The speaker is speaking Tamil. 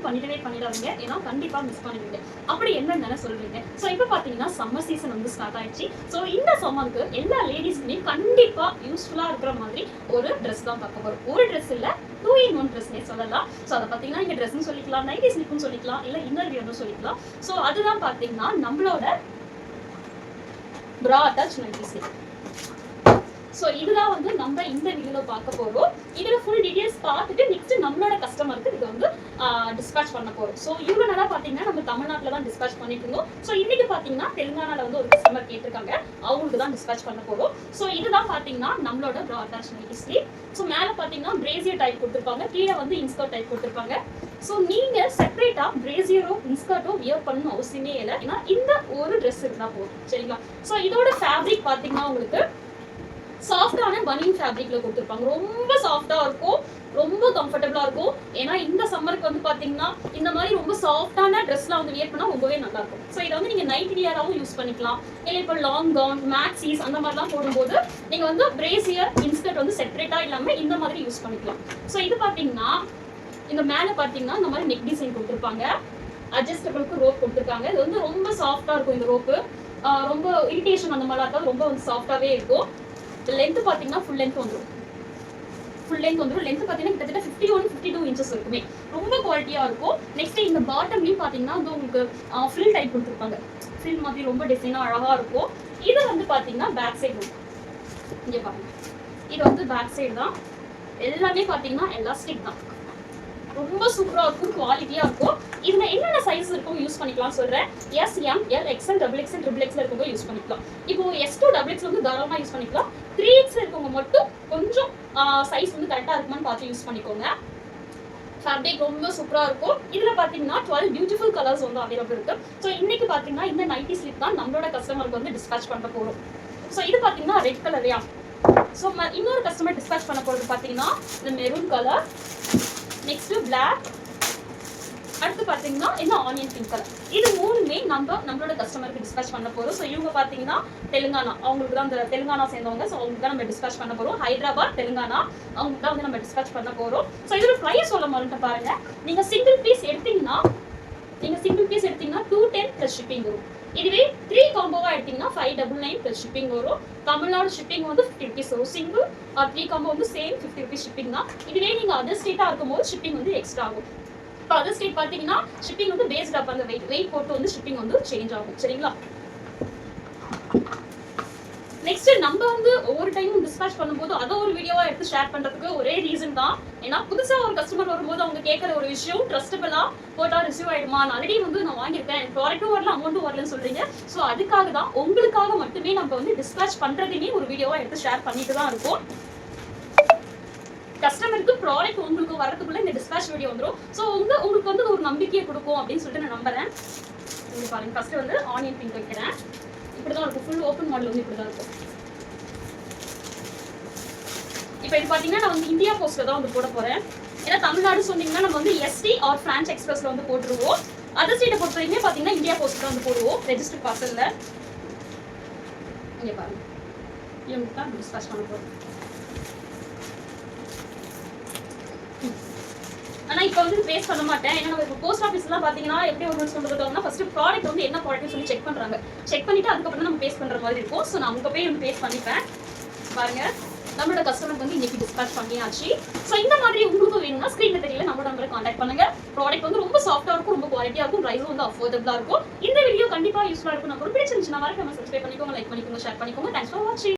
பண்ணிடாதீங்க. ஏன்னா கண்டிப்பா மிஸ் பண்ணுவீங்க. அப்படி என்னன்னு சொல்றீங்க. ஸோ இப்போ பார்த்தீங்கன்னா சம்மர் சீசன் வந்து ஸ்டார்ட் ஆயிடுச்சு. ஸோ இந்த சம்மருக்கு எல்லா லேடிஸ்க்குமே கண்டிப்பா யூஸ்ஃபுல்லா இருக்கிற மாதிரி ஒரு ட்ரெஸ் தான் பார்க்க போறோம். ஒரு ட்ரெஸ் இல்ல 2 in 1 ட்ரெஸ்னே சொல்லலாம். ஸோ அதை பார்த்தீங்கன்னா இங்க ட்ரெஸ்ன்னு சொல்லிக்கலாம், நைட்டி ஸ்லிப்னு சொல்லிக்கலாம், இல்ல இன்னர் வியர்னு சொல்லிக்கலாம். ஸோ அதுதான் பார்த்தீங்கன்னா நம்மளோட bra attached nightie slip. So இதுதான் வந்து நம்ம இந்த வீடியோல பார்க்க போறோம். இதுல ஃபுல் டீடைல்ஸ் பார்த்துட்டு நெக்ஸ்ட் நம்மளோட கஸ்டமருக்கு இது வந்து டிஸ்பேட்ச் பண்ண போறோம். ஸோ இவ்வளவு நாளா பாத்தீங்கன்னா நம்ம தமிழ்நாட்டில் தான் டிஸ்பேட்ச் பண்ணிட்டு இருந்தோம். ஸோ இன்னைக்கு பாத்தீங்கன்னா தெலுங்கானால வந்து ஒரு கஸ்டமர் கேட்டிருக்காங்க, அவங்களுக்கு தான் டிஸ்பேட்ச் பண்ண போறோம். ஸோ இதுதான் பாத்தீங்கன்னா நம்மளோட bra attached nightie slip. So மேல பாத்தீங்கன்னா பிரேசியர் டைப் கொடுத்துருப்பாங்க, கீழே வந்து இன்ஸ்கர்ட் டைப் கொடுத்துருப்பாங்க. ஸோ நீங்க செப்பரேட்டா பிரேசியரோ இன்ஸ்கர்ட்டோ வியர் பண்ணணும் அவசியமே இல்லை. ஏன்னா இந்த ஒரு ட்ரெஸ் இருந்தா போதும், சரிங்களா? ஸோ இதோட ஃபேப்ரிக் பாத்தீங்கன்னா உங்களுக்கு சாஃப்டான பனியன் ஃபேப்ரிக்ல கொடுத்துருப்பாங்க. ரொம்ப சாஃப்டா இருக்கும், ரொம்ப கம்ஃபர்டபுளா இருக்கும். ஏன்னா இந்த சம்மருக்கு வந்து பாத்தீங்கன்னா இந்த மாதிரி ரொம்ப சாஃப்டான ட்ரெஸ்லாம் வந்து வியர் பண்ணா ரொம்பவே நல்லா இருக்கும். ஸோ இதை வந்து நீங்க நைட் வியராகவும் யூஸ் பண்ணிக்கலாம். இல்லை இப்போ லாங் கவுன், மேக்ஸிஸ் அந்த மாதிரிலாம் போடும்போது நீங்க வந்து பிரேசியர் இன்ஸ்கர்ட் வந்து செப்பரேட்டா இல்லாம இந்த மாதிரி யூஸ் பண்ணிக்கலாம். ஸோ இது பாத்தீங்கன்னா இந்த மேல பாத்தீங்கன்னா இந்த மாதிரி நெக் டிசைன் கொடுத்துருப்பாங்க, அட்ஜஸ்டபிளுக்கு ரோப் கொடுத்துருக்காங்க. இது வந்து ரொம்ப சாஃப்டா இருக்கும். இந்த ரோப்பு ரொம்ப இரிட்டேஷன் அந்த மாதிரிலாம் இருக்காது, ரொம்ப வந்து சாஃப்டாவே இருக்கும். லென்த் பாத்தீங்கன்னா ஃபுல் லென்த் வந்துடும். லென்த் பாத்தீங்கன்னா கிட்டத்தட்ட 51-52 இன்ச்சஸ் இருக்குமே, ரொம்ப குவாலிட்டியா இருக்கும். நெக்ஸ்ட் இந்த பாட்டம்லயும் பாத்தீங்கன்னா வந்து உங்களுக்கு ஃப்ரில் டைப் கொடுத்துருப்பாங்க. ஃப்ரில் மாதிரி ரொம்ப டிசைனா அழகா இருக்கும். இது வந்து பாத்தீங்கன்னா பேக் சைடு, இங்க பாருங்க, இது வந்து பேக் சைடு தான். எல்லாமே பாத்தீங்கன்னா எலாஸ்டிக் தான், ரொம்ப சூப்பரா இருக்கும், குவாலிட்டியா இருக்கும். இதுல என்னென்ன சைஸ் இருக்கும் யூஸ் பண்ணிக்கலாம் சொல்றேன். S, M, L, XL, double XL, triple XL இருக்கவங்க யூஸ் பண்ணிக்கலாம். இப்போ S2 டபுள் எக்ஸ்எல் வந்து தாராளமா யூஸ் பண்ணிக்கலாம். 3X இருக்கவங்க மட்டும் கொஞ்சம் சைஸ் வந்து கரெக்டா இருக்குமான்னு பார்த்து யூஸ் பண்ணிக்கோங்க. ஃபேப்ரிக் ரொம்ப சூப்பரா இருக்கும். இதுல பாத்தீங்கன்னா 12 பியூட்டிஃபுல் கலர்ஸ் வந்து அவைலபிள் இருக்கு. ஸோ இன்னைக்கு பாத்தீங்கன்னா இந்த நைட்டி ஸ்லிப் தான் நம்மளோட கஸ்டமருக்கு வந்து டிஸ்பேட்ச் பண்ண போறோம். ஸோ இது பாத்தீங்கன்னா ரெட் கலர்யா. ஸோ இன்னொரு கஸ்டமர் டிஸ்பேட்ச் பண்ண போறது பாத்தீங்கன்னா இந்த மெரூன் கலர், நெக்ஸ்ட் பிளாக், அடுத்து பாத்தீங்கன்னா இந்த ஆனியன் பிங்க் கலர். இது மூணுமே நம்மளோட கஸ்டமருக்கு டிஸ்பேட்ச் பண்ண போறோம். ஸோ இவங்க பாத்தீங்கன்னா தெலுங்கானா, அவங்களுக்கு தான் இந்த தெலுங்கானா சேர்ந்தவங்க. ஸோ அவங்களுக்கு தான் நம்ம டிஸ்பேட்ச் பண்ண போறோம். ஹைதராபாத், தெலுங்கானா, அவங்களுக்கு தான் வந்து நம்ம டிஸ்பேட்ச் பண்ண போறோம். ஸோ இதோட ப்ரைஸ் சொல்ல மறந்துட்டு பாருங்க. நீங்க சிங்கிள் பீஸ் எடுத்தீங்கன்னா 210 பிளஸ் ஷிப்பிங் வரும். இதுவே 3 காம்போவா எடுத்தீங்கன்னா 599 பிளஸ் ஷிப்பிங் வரும். தமிழ்நாடு ஷிப்பிங் வந்து 50 rupees வரும். சிங்கிள் 3 காம்போ வந்து சேம் 50 rupees ஷிப்பிங் தான். இதுவே நீங்க அதர் ஸ்டேட்டா இருக்கும்போது ஷிப்பிங் வந்து எக்ஸ்ட்ரா ஆகும். இப்போ அதர் ஸ்டேட் பாத்தீங்கன்னா ஷிப்பிங் வந்து பேஸ்ட் அப் அந்த வெயிட் போட்டு வந்து ஷிப்பிங் வந்து சேஞ்ச் ஆகும், சரிங்களா? நெக்ஸ்ட் நம்ம வந்து ஒவ்வொரு டைமும் டிஸ்பேட்ச் பண்ணும்போது அதை ஒரு வீடியோவா எடுத்து ஷேர் பண்றதுக்கு ஒரே ரீசன் தான். ஏன்னா புதுசா ஒரு கஸ்டமர் வரும்போது அவங்க கேட்கற ஒரு விஷயம் ட்ரஸ்டபிளா போட்டா ரிசீவ் ஆயிடுமா, ஆல்ரெடி வந்து நான் வாங்கியிருக்கேன், எனக்கு ப்ராடக்ட்டும் வரல, அமௌண்ட்டும் வரலன்னு சொல்றீங்க. ஸோ அதுக்காக தான், உங்களுக்காக மட்டுமே நம்ம வந்து டிஸ்பேட்ச் பண்றதையுமே ஒரு வீடியோவா எடுத்து ஷேர் பண்ணிட்டு தான் இருக்கும். கஸ்டமருக்கு ப்ராடக்ட் உங்களுக்கு வரதுக்குள்ள இந்த டிஸ்பேட்ச் வீடியோ வந்துடும். ஸோ உங்களுக்கு வந்து ஒரு நம்பிக்கையை கொடுக்கும் அப்படின்னு சொல்லிட்டு நான் நம்புறேன். இங்க பாருங்க, ஃபர்ஸ்ட் வந்து ஆனியன் பிங்க் வைக்கிறேன். இப்படிதான் இருக்கும், ஃபுல் ஓப்பன் மாடல் வந்து இப்படிதான் இருக்கும். இப்போ இது பாத்தீங்கன்னா நான் வந்து இந்தியா போஸ்ட்ல தான் வந்து போட போறேன். ஏன்னா தமிழ்நாடு சொன்னீங்கன்னா நம்ம வந்து ST ஆர் பிரான்ச் எக்ஸ்பிரஸ்ல வந்து போட்டுருவோம். அதர் ஸ்டேட்டை பொறுத்த வரைக்கும் பாத்தீங்கன்னா இந்தியா போஸ்ட் தான் வந்து போடுவோம், ரெஜிஸ்டர் பார்சல்ல. இங்க பாருங்க, இவங்க தான் டிஸ்பேட்ச் பண்ண போறோம். ஆனா இப்போ வந்து பேஸ் பண்ண மாட்டேன். ஏன்னா நம்ம இப்போ போஸ்ட் ஆஃபீஸ்லாம் பாத்தீங்கன்னா எப்படி ஒரு கொண்டு வந்தாங்கன்னா ஃபர்ஸ்ட் ப்ராடக்ட் வந்து என்ன ப்ராடக்ட்னு சொல்லி செக் பண்றாங்க. செக் பண்ணிட்டு அதுக்கப்புறம் நம்ம பேஸ் பண்ற மாதிரி இருக்கும். ஸோ நான் அங்க போய் வந்து பேஸ் பண்ணிப்பேன். பாருங்க, நம்மளோட கஸ்டமருக்கு வந்து இன்னைக்கு டிஸ்பேட்ச் பண்ணியாச்சு. ஸோ இந்த மாதிரி உங்களுக்கு வேணும்னா ஸ்க்ரீன்ல தெரியல நம்மளோட நம்பரை கான்டாக்ட் பண்ணுங்க. ப்ராடக்ட் வந்து ரொம்ப சாஃப்டா இருக்கும், ரொம்ப குவாலிட்டியா இருக்கும், பிரைஸும் வந்து அஃபோர்டபுளா இருக்கும். இந்த வீடியோ கண்டிப்பா யூஸ்ஃபுல்லா இருக்கும். நான் பிடிச்சிருந்துச்சுன்னா மறக்காம சப்ஸ்கிரைப் பண்ணிக்கோங்க, லைக் பண்ணிக்கோங்க, ஷேர் பண்ணிக்கோங்க. தேங்க்ஸ் ஃபார் வாட்சிங்.